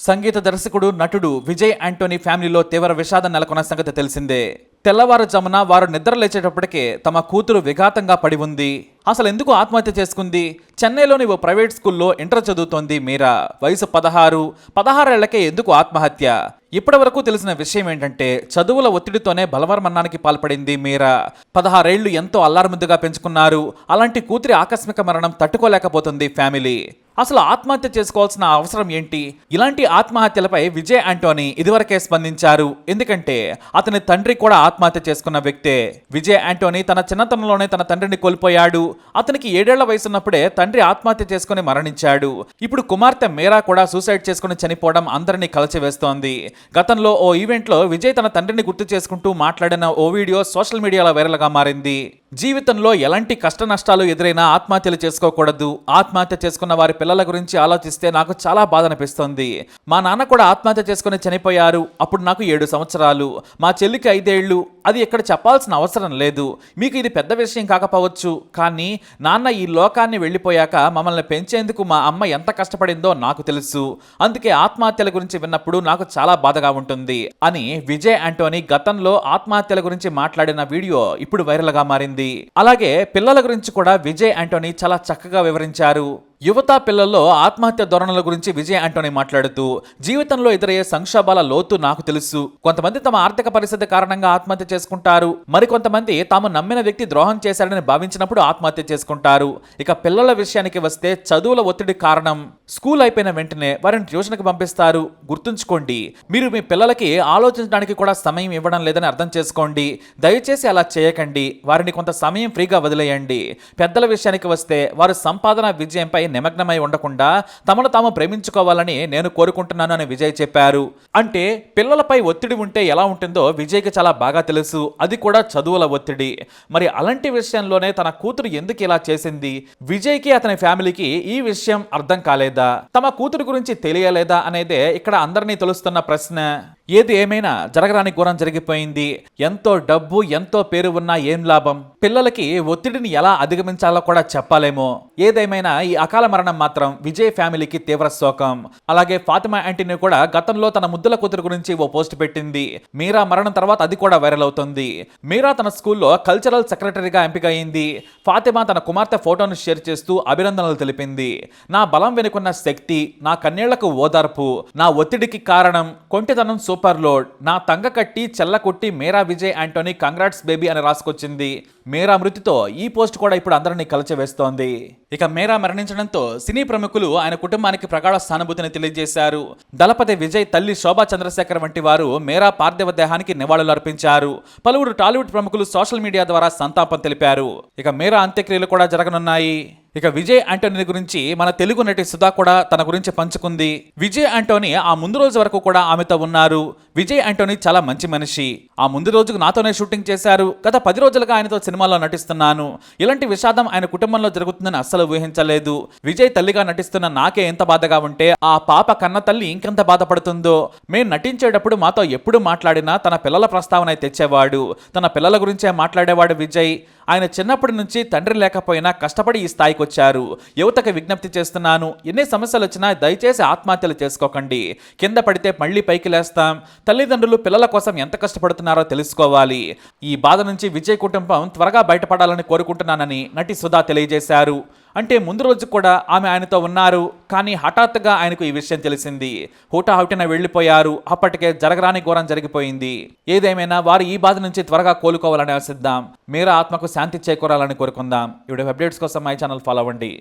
సంగీత దర్శకుడు నటుడు విజయ్ యాంటోనీ ఫ్యామిలీలో తీవ్ర విషాదం నెలకొన్న సంగతి తెలిసిందే. తెల్లవారుజామున వారు నిద్ర లేచేటప్పటికే తమ కూతురు విఘాతంగా పడి ఉంది. అసలు ఎందుకు ఆత్మహత్య చేసుకుంది? చెన్నైలోని ఓ ప్రైవేట్ స్కూల్లో ఇంటర్ చదువుతోంది మీరా. వయసు 16 ఏళ్లకే ఎందుకు ఆత్మహత్య? ఇప్పటి వరకు తెలిసిన విషయం ఏంటంటే చదువుల ఒత్తిడితోనే బలవన్మరణానికి పాల్పడింది మీరా. 16 ఏళ్లు ఎంతో అల్లారుముద్దుగా పెంచుకున్నారు. అలాంటి కూతురి ఆకస్మిక మరణం తట్టుకోలేకపోతుంది ఫ్యామిలీ. అసలు ఆత్మహత్య చేసుకోవాల్సిన అవసరం ఏంటి? ఇలాంటి ఆత్మహత్యలపై విజయ్ యాంటోనీ ఇదివరకే స్పందించారు. ఎందుకంటే అతని తండ్రి కూడా ఆత్మహత్య చేసుకున్న వ్యక్తే. విజయ్ యాంటోనీ తన చిన్నతనంలోనే తన తండ్రిని కోల్పోయాడు. అతనికి 7 ఏళ్ల వయసున్నప్పుడే తండ్రి ఆత్మహత్య చేసుకుని మరణించాడు. ఇప్పుడు కుమార్తె మీరా కూడా సూసైడ్ చేసుకుని చనిపోవడం అందరినీ కలచివేస్తోంది. గతంలో ఓ ఈవెంట్లో విజయ్ తన తండ్రిని గుర్తు చేసుకుంటూ మాట్లాడిన ఓ వీడియో సోషల్ మీడియాలో వైరల్గా మారింది. జీవితంలో ఎలాంటి కష్ట నష్టాలు ఎదురైనా ఆత్మహత్యలు చేసుకోకూడదు. ఆత్మహత్య చేసుకున్న వారి పిల్లల గురించి ఆలోచిస్తే నాకు చాలా బాధ అనిపిస్తుంది. మా నాన్న కూడా ఆత్మహత్య చేసుకుని చనిపోయారు. అప్పుడు నాకు 7 సంవత్సరాలు, మా చెల్లికి 5 ఏళ్లు. అది ఇక్కడ చెప్పాల్సిన అవసరం లేదు. మీకు ఇది పెద్ద విషయం కాకపోవచ్చు, కానీ నాన్న ఈ లోకాన్ని వెళ్ళిపోయాక మమ్మల్ని పెంచేందుకు మా అమ్మ ఎంత కష్టపడిందో నాకు తెలుసు. అందుకే ఆత్మహత్యల గురించి విన్నప్పుడు నాకు చాలా బాధగా ఉంటుంది అని విజయ్ యాంటోనీ గతంలో ఆత్మహత్యల గురించి మాట్లాడిన వీడియో ఇప్పుడు వైరల్గా మారింది. అలాగే పిల్లల గురించి కూడా విజయ్ యాంటోనీ చాలా చక్కగా వివరించారు. యువత పిల్లల్లో ఆత్మహత్య ధోరణుల గురించి విజయ్ యాంటోనీ మాట్లాడుతూ, జీవితంలో ఎదురయ్యే సంక్షోభాల లోతు నాకు తెలుసు. కొంతమంది తమ ఆర్థిక పరిస్థితి కారణంగా ఆత్మహత్య చేసుకుంటారు. మరికొంతమంది తాము నమ్మిన వ్యక్తి ద్రోహం చేశాడని భావించినప్పుడు ఆత్మహత్య చేసుకుంటారు. ఇక పిల్లల విషయానికి వస్తే చదువుల ఒత్తిడి కారణం స్కూల్ అయిపోయిన వెంటనే వారిని ట్యూషన్కి పంపిస్తారు. గుర్తుంచుకోండి, మీరు మీ పిల్లలకి ఆలోచించడానికి కూడా సమయం ఇవ్వడం లేదని అర్థం చేసుకోండి. దయచేసి అలా చేయకండి. వారిని కొంత సమయం ఫ్రీగా వదిలేయండి. పెద్దల విషయానికి వస్తే వారు సంపాదన విజయంపై నిమగ్నమై ఉండకుండా తమను తాము ప్రేమించుకోవాలని నేను కోరుకుంటున్నాను అని విజయ్ చెప్పారు. అంటే పిల్లలపై ఒత్తిడి ఉంటే ఎలా ఉంటుందో విజయ్కి చాలా బాగా తెలుసు. అది కూడా చదువుల ఒత్తిడి. మరి అలాంటి విషయంలోనే తన కూతురు ఎందుకు ఇలా చేసింది? విజయ్కి అతని ఫ్యామిలీకి ఈ విషయం అర్థం కాలేదా? తమ కూతురు గురించి తెలియలేదా అనేదే ఇక్కడ అందరినీ తెలుస్తున్న ప్రశ్న. ఏది ఏమైనా జరగరాని ఘోరం జరిగిపోయింది. ఎంతో డబ్బు, ఎంతో పేరు ఉన్నా ఏం లాభం? పిల్లలకి ఒత్తిడిని ఎలా అధిగమించాలో కూడా చెప్పాలేమో. ఏదేమైనా ఈ అకాల మరణం మాత్రం విజయ్ ఫ్యామిలీకి తీవ్ర శోకం. అలాగే ఫాతిమా యాంటనీ కూడా గతంలో తన ముద్దుల కూతురు గురించి ఓ పోస్ట్ పెట్టింది. మీరా మరణం తర్వాత అది కూడా వైరల్ అవుతుంది. మీరా తన స్కూల్లో కల్చరల్ సెక్రటరీగా ఎంపిక అయింది. ఫాతిమా తన కుమార్తె ఫోటోను షేర్ చేస్తూ అభినందనలు తెలిపింది. నా బలం వెనుకున్న శక్తి, నా కన్నీళ్లకు ఓదార్పు, నా ఒత్తిడికి కారణం కొంటితనం సూపర్ లోడ్, నా తంగ కట్టి చెల్ల కొట్టి మీరా విజయ్ యాంటోనీ కంగ్రాట్స్ బేబీ అని రాసుకొచ్చింది. మీరా మృతితో ఈ పోస్ట్ కూడా ఇప్పుడు అందరినీ కలచివేస్తోంది. ఇక మీరా మరణించడంతో సినీ ప్రముఖులు ఆయన కుటుంబానికి ప్రగాఢ సానుభూతిని తెలియజేశారు. దళపతి విజయ్ తల్లి శోభా చంద్రశేఖర్ వంటి వారు మీరా పార్థివ దేహానికి నివాళులు అర్పించారు. పలువురు టాలీవుడ్ ప్రముఖులు సోషల్ మీడియా ద్వారా సంతాపం తెలిపారు. ఇక మీరా అంత్యక్రియలు కూడా జరగనున్నాయి. ఇక విజయ్ యాంటోనీ గురించి మన తెలుగు నటి సుధా కూడా తన గురించి పంచుకుంది. విజయ్ యాంటోనీ ఆ ముందు రోజు వరకు కూడా ఆమెతో ఉన్నారు. విజయ్ యాంటోనీ చాలా మంచి మనిషి. ఆ ముందు రోజుకు నాతోనే షూటింగ్ చేశారు. గత 10 రోజులుగా ఆయనతో సినిమాలో నటిస్తున్నాను. ఇలాంటి విషాదం ఆయన కుటుంబంలో జరుగుతుందని అస్సలు ఊహించలేదు. విజయ్ తల్లిగా నటిస్తున్న నాకే ఎంత బాధగా ఉంటే ఆ పాప కన్న తల్లి ఇంకెంత బాధపడుతుందో. మేం నటించేటప్పుడు మాతో ఎప్పుడు మాట్లాడినా తన పిల్లల ప్రస్తావన తెచ్చేవాడు. తన పిల్లల గురించే మాట్లాడేవాడు విజయ్. ఆయన చిన్నప్పటి నుంచి తండ్రి లేకపోయినా కష్టపడి ఈ స్థాయికి వచ్చారు. యువతకు విజ్ఞప్తి చేస్తున్నాను, ఎన్ని సమస్యలు వచ్చినా దయచేసి ఆత్మహత్యలు చేసుకోకండి. కింద పడితే మళ్ళీ పైకి లేస్తాం. తల్లిదండ్రులు పిల్లల కోసం ఎంత కష్టపడుతున్నారో తెలుసుకోవాలి. ఈ బాధ నుంచి విజయ్ కుటుంబం త్వరగా బయటపడాలని కోరుకుంటున్నానని నటి సుధా తెలియజేశారు. అంటే ముందు రోజు కూడా ఆమె ఆయనతో ఉన్నారు. కానీ హఠాత్తుగా ఆయనకు ఈ విషయం తెలిసింది. హుటాహుటిన వెళ్ళిపోయారు. అప్పటికే జరగరాని ఘోరం జరిగిపోయింది. ఏదేమైనా వారు ఈ బాధ నుంచి త్వరగా కోలుకోవాలని ఆశిద్దాం. మీరా ఆత్మకు శాంతి చేకూరాలని కోరుకుందాం. ఇప్పుడు అప్డేట్స్ కోసం మై ఛానల్ ఫాలో అవ్వండి.